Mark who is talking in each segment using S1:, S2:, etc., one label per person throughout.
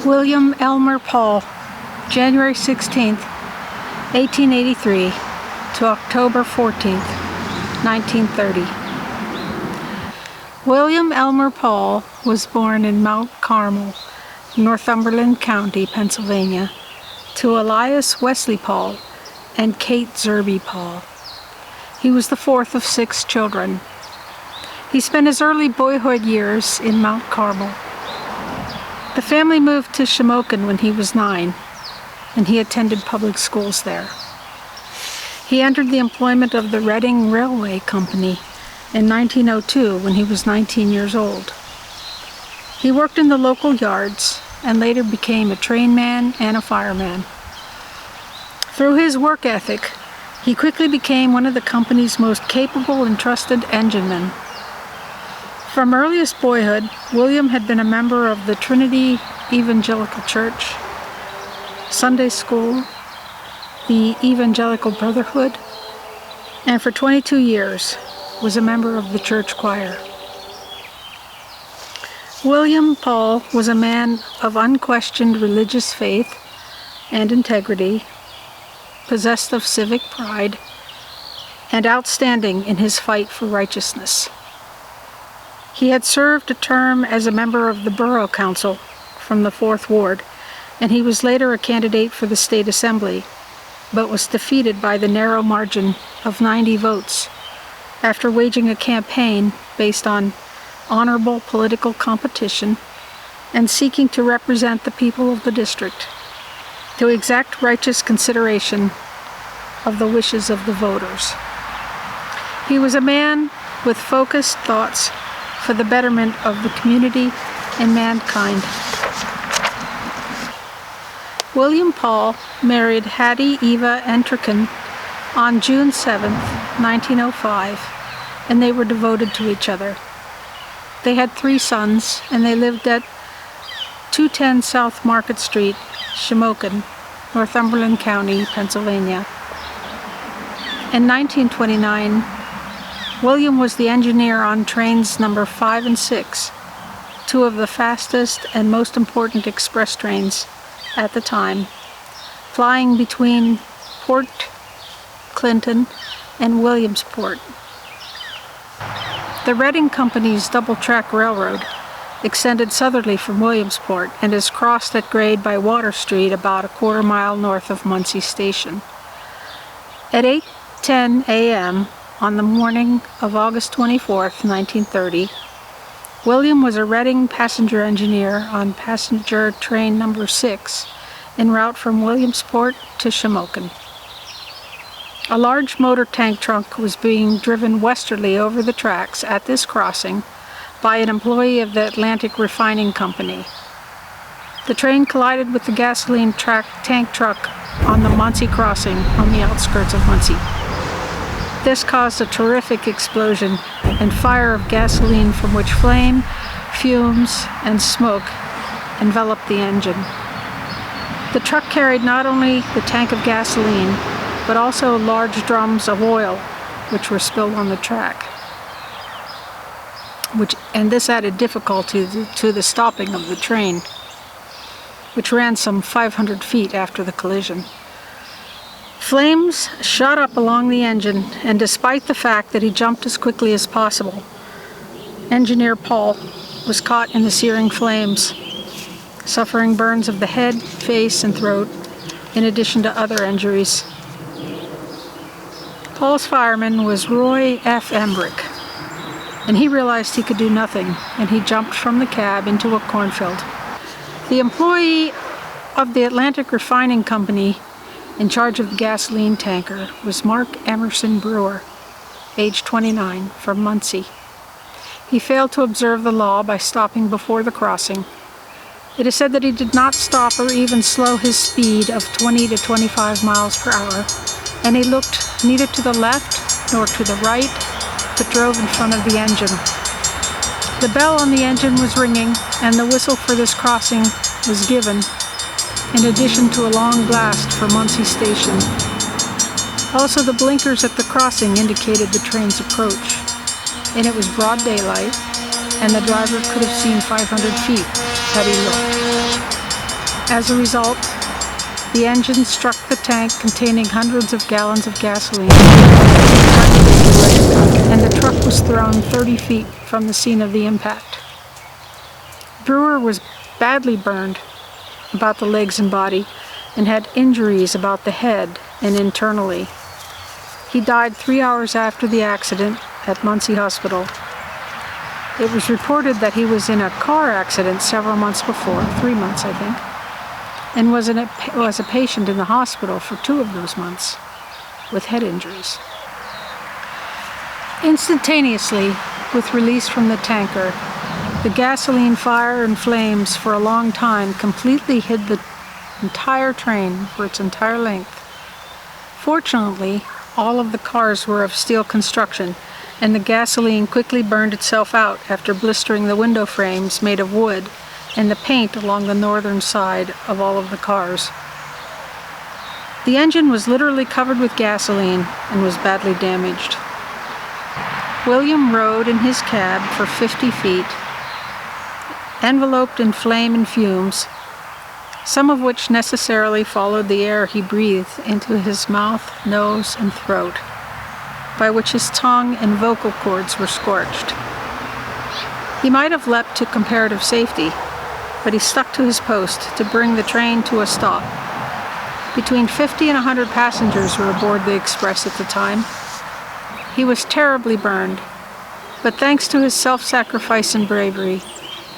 S1: William Elmer Paul, January 16th, 1883 to October 14th, 1930. William Elmer Paul was born in Mount Carmel, Northumberland County, Pennsylvania, to Elias Wesley Paul and Kate Zerby Paul. He was the fourth of 6 children. He spent his early boyhood years in Mount Carmel. The family moved to Shamokin when he was 9, and he attended public schools there. He entered the employment of the Reading Railway Company in 1902 when he was 19 years old. He worked in the local yards and later became a trainman and a fireman. Through his work ethic, he quickly became one of the company's most capable and trusted enginemen. From earliest boyhood, William had been a member of the Trinity Evangelical Church, Sunday School, the Evangelical Brotherhood, and for 22 years was a member of the church choir. William Paul was a man of unquestioned religious faith and integrity, possessed of civic pride, and outstanding in his fight for righteousness. He had served a term as a member of the Borough Council from the 4th Ward, and he was later a candidate for the State Assembly, but was defeated by the narrow margin of 90 votes after waging a campaign based on honorable political competition and seeking to represent the people of the district, to exact righteous consideration of the wishes of the voters. He was a man with focused thoughts for the betterment of the community and mankind. William Paul married Hattie Eva Entrekin on June 7, 1905, and they were devoted to each other. They had 3 sons, and they lived at 210 South Market Street, Shamokin, Northumberland County, Pennsylvania. In 1929, William was the engineer on trains number 5 and 6, 2 of the fastest and most important express trains at the time, flying between Port Clinton and Williamsport. The Reading Company's double-track railroad extended southerly from Williamsport and is crossed at grade by Water Street about a quarter mile north of Muncie Station. At 8:10 a.m. on the morning of August 24, 1930, William was a Reading passenger engineer on passenger train number 6 en route from Williamsport to Shamokin. A large motor tank truck was being driven westerly over the tracks at this crossing by an employee of the Atlantic Refining Company. The train collided with the gasoline tank truck on the Muncie crossing on the outskirts of Muncie. This caused a terrific explosion and fire of gasoline from which flame, fumes, and smoke enveloped the engine. The truck carried not only the tank of gasoline, but also large drums of oil, which were spilled on the track. And this added difficulty to the stopping of the train, which ran some 500 feet after the collision. Flames shot up along the engine, and despite the fact that he jumped as quickly as possible, Engineer Paul was caught in the searing flames, suffering burns of the head, face, and throat, in addition to other injuries. Paul's fireman was Roy F. Embrick, and he realized he could do nothing, and he jumped from the cab into a cornfield. The employee of the Atlantic Refining Company in charge of the gasoline tanker was Mark Emerson Brewer, age 29, from Muncie. He failed to observe the law by stopping before the crossing. It is said that he did not stop or even slow his speed of 20 to 25 miles per hour, and he looked neither to the left nor to the right, but drove in front of the engine. The bell on the engine was ringing, and the whistle for this crossing was given, in addition to a long blast for Muncie Station. Also, the blinkers at the crossing indicated the train's approach, and it was broad daylight, and the driver could have seen 500 feet had he looked. As a result, the engine struck the tank containing hundreds of gallons of gasoline, and the truck was thrown 30 feet from the scene of the impact. Brewer was badly burned about the legs and body and had injuries about the head and internally. He died 3 hours after the accident at Muncie Hospital. It was reported that he was in a car accident several months before, 3 months I think, and was a patient in the hospital for 2 of those months with head injuries. Instantaneously, with release from the tanker, the gasoline fire and flames for a long time completely hid the entire train for its entire length. Fortunately, all of the cars were of steel construction, and the gasoline quickly burned itself out after blistering the window frames made of wood and the paint along the northern side of all of the cars. The engine was literally covered with gasoline and was badly damaged. William rode in his cab for 50 feet, enveloped in flame and fumes, some of which necessarily followed the air he breathed into his mouth, nose, and throat, by which his tongue and vocal cords were scorched. He might have leapt to comparative safety, but he stuck to his post to bring the train to a stop. Between 50 and 100 passengers were aboard the express at the time. He was terribly burned, but thanks to his self-sacrifice and bravery,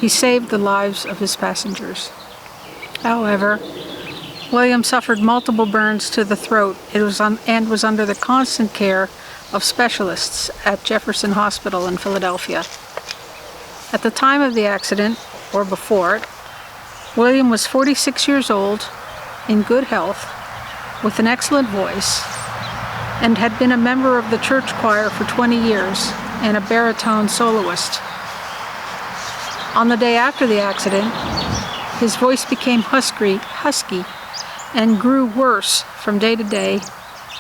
S1: he saved the lives of his passengers. However, William suffered multiple burns to the throat and was under the constant care of specialists at Jefferson Hospital in Philadelphia. At the time of the accident, or before it, William was 46 years old, in good health, with an excellent voice, and had been a member of the church choir for 20 years and a baritone soloist. On the day after the accident, his voice became husky, and grew worse from day to day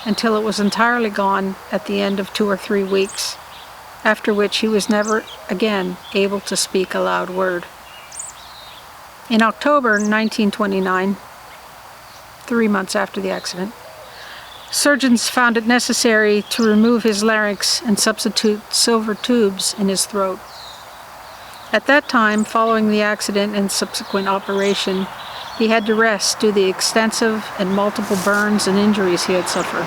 S1: until it was entirely gone at the end of 2 or 3 weeks, after which he was never again able to speak a loud word. In October 1929, 3 months after the accident, surgeons found it necessary to remove his larynx and substitute silver tubes in his throat. At that time, following the accident and subsequent operation, he had to rest due to the extensive and multiple burns and injuries he had suffered.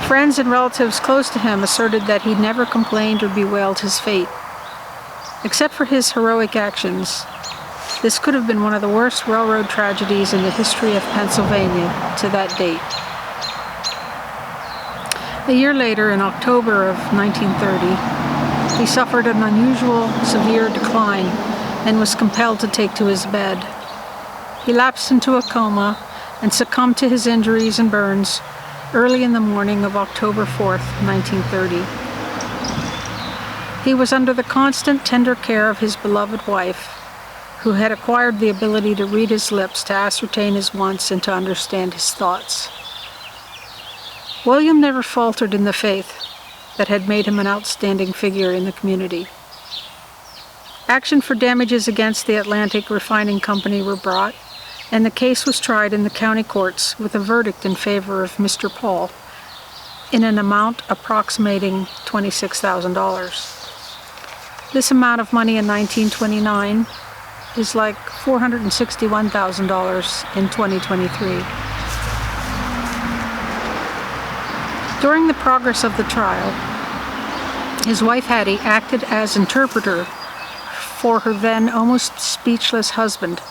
S1: Friends and relatives close to him asserted that he never complained or bewailed his fate. Except for his heroic actions, this could have been one of the worst railroad tragedies in the history of Pennsylvania to that date. A year later, in October of 1930, he suffered an unusual, severe decline and was compelled to take to his bed. He lapsed into a coma and succumbed to his injuries and burns early in the morning of October 4th, 1930. He was under the constant, tender care of his beloved wife, who had acquired the ability to read his lips, to ascertain his wants, and to understand his thoughts. William never faltered in the faith that had made him an outstanding figure in the community. Action for damages against the Atlantic Refining Company were brought, and the case was tried in the county courts with a verdict in favor of Mr. Paul in an amount approximating $26,000. This amount of money in 1929 is like $461,000 in 2023. During the progress of the trial, his wife Hattie acted as interpreter for her then almost speechless husband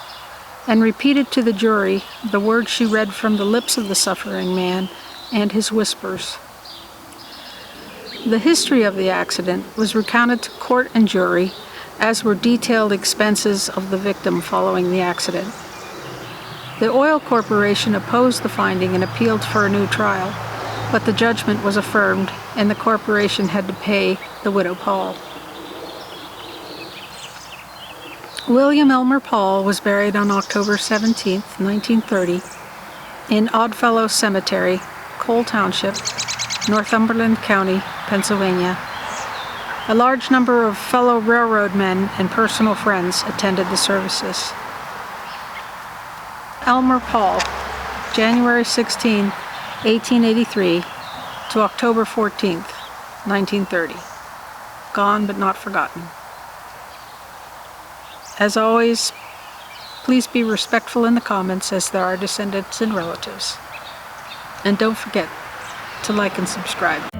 S1: and repeated to the jury the words she read from the lips of the suffering man and his whispers. The history of the accident was recounted to court and jury, as were detailed expenses of the victim following the accident. The oil corporation opposed the finding and appealed for a new trial, but the judgment was affirmed and the corporation had to pay the widow Paul. William Elmer Paul was buried on October 17, 1930, in Oddfellow Cemetery, Cole Township, Northumberland County, Pennsylvania. A large number of fellow railroad men and personal friends attended the services. Elmer Paul, January 16, 1883 to October 14, 1930. Gone but not forgotten. As always, please be respectful in the comments as there are descendants and relatives. And don't forget to like and subscribe.